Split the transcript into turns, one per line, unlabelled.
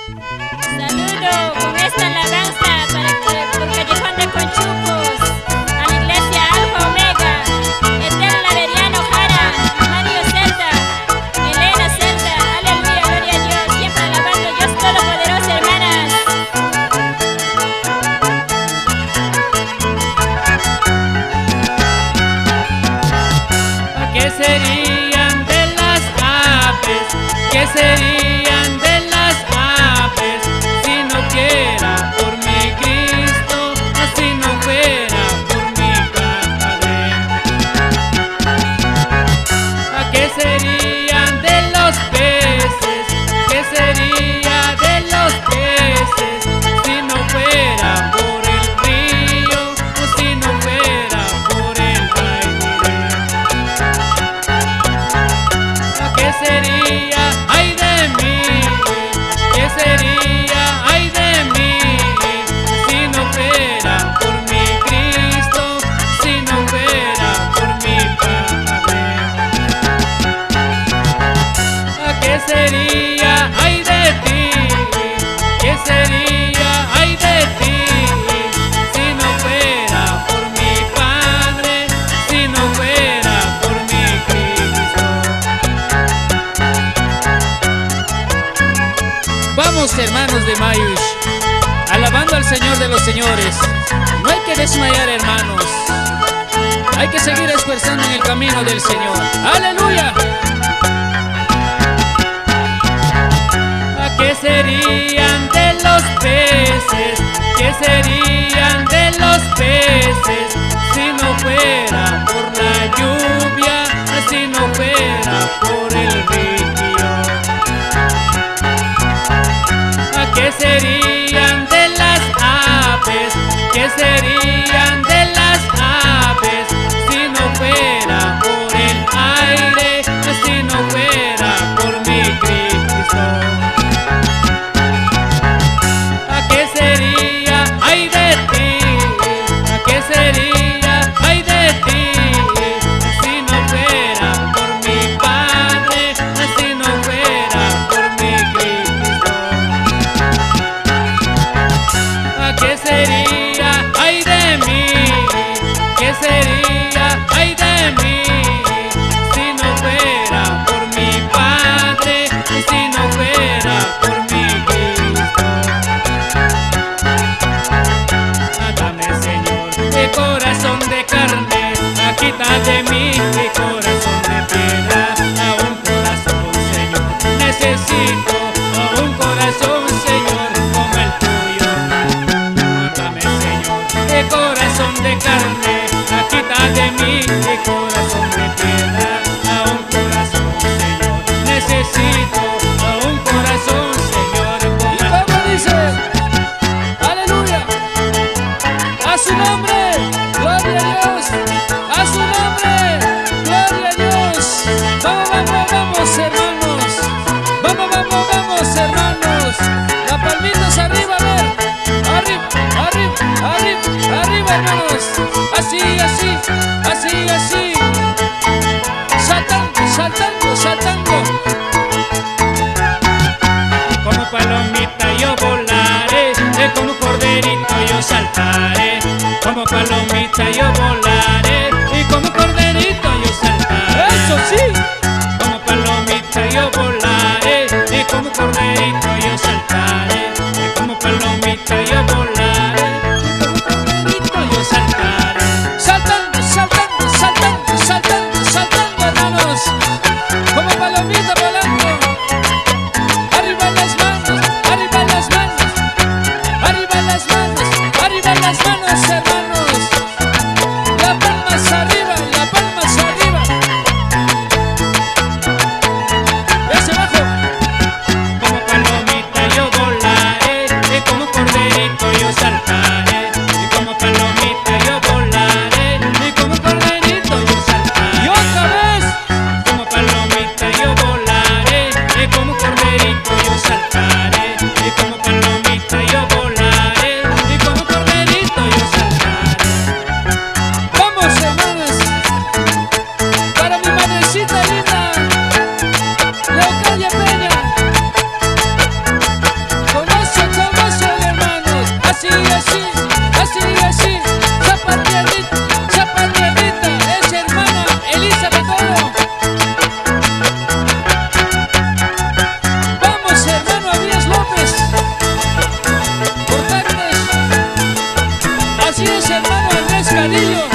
Saludo con esta alabanza por Callejón de Conchupos, a la iglesia Alfa Omega, Eterno Laveriano Jara, Mario Celta, Elena Celta, aleluya, gloria a Dios, siempre alabando a Dios Todopoderoso, hermanas.
¿Qué serían de las aves? ¿Qué serían de las aves si no fuera por mi Cristo, si no fuera por mi Padre? ¿Qué serían de los peces? ¿Qué sería de los peces si no fuera por el río, si no fuera por el aire? ¿Qué sería, ay de mí? ¿Qué sería, ay de mí? Si no fuera por mi Cristo, si no fuera por mi Padre. ¿Qué sería, ay de ti? ¿Qué sería, ay de ti? Si no fuera por mi Padre, si no fuera por mi Cristo. Vamos, hermanos de Mayush, alabando al Señor de los señores. No hay que desmayar, hermanos. Hay que seguir esforzando en el camino del Señor. ¡Aleluya! ¿Qué serían de los peces? ¿Qué serían de los peces si no fuera por la lluvia, si no fuera por el río? ¿Qué serían de las aves? ¿Qué serían de las aves si no fuera por el aire, si no fuera por mi Cristo? ¿Qué sería, ay de ti? ¿Qué sería, ay de ti? Si no fuera por mi Padre, si no fuera por mi Cristo. ¿Qué sería, ay de mí? ¿Qué sería, ay de mí? Si no fuera por mi Padre, si no fuera por mi Cristo. Dame, Señor, de corazón de carne, quita de mí mi corazón de piedra. A un corazón, Señor, necesito a un corazón, Señor, como el tuyo. Dame, Señor, de corazón de carne, quita de mí mi corazón de piedra. A un corazón, Señor, necesito a un corazón, Señor, como el tuyo. ¿Y cómo dice? ¡Aleluya! ¡A su nombre! ¡Gloria a Dios! ¡A su nombre! ¡Gloria a Dios! ¡Vamos, vamos, vamos, hermanos! ¡Vamos, vamos, vamos, hermanos! ¡Las palmitas arriba, a ver! ¡Arriba, arriba, arriba, arriba, hermanos! Así, así, así, así. Saltando, saltando, saltando. Como palomita yo volaré, como corderito yo saltaré. Como palomita yo volaré, y como corderito yo saltaré. ¡Eso sí! Como palomita yo volaré, y como corderito yo saltaré. Y como palomita yo volaré, y como corderito yo saltaré. Saltando, saltando. pescadillo.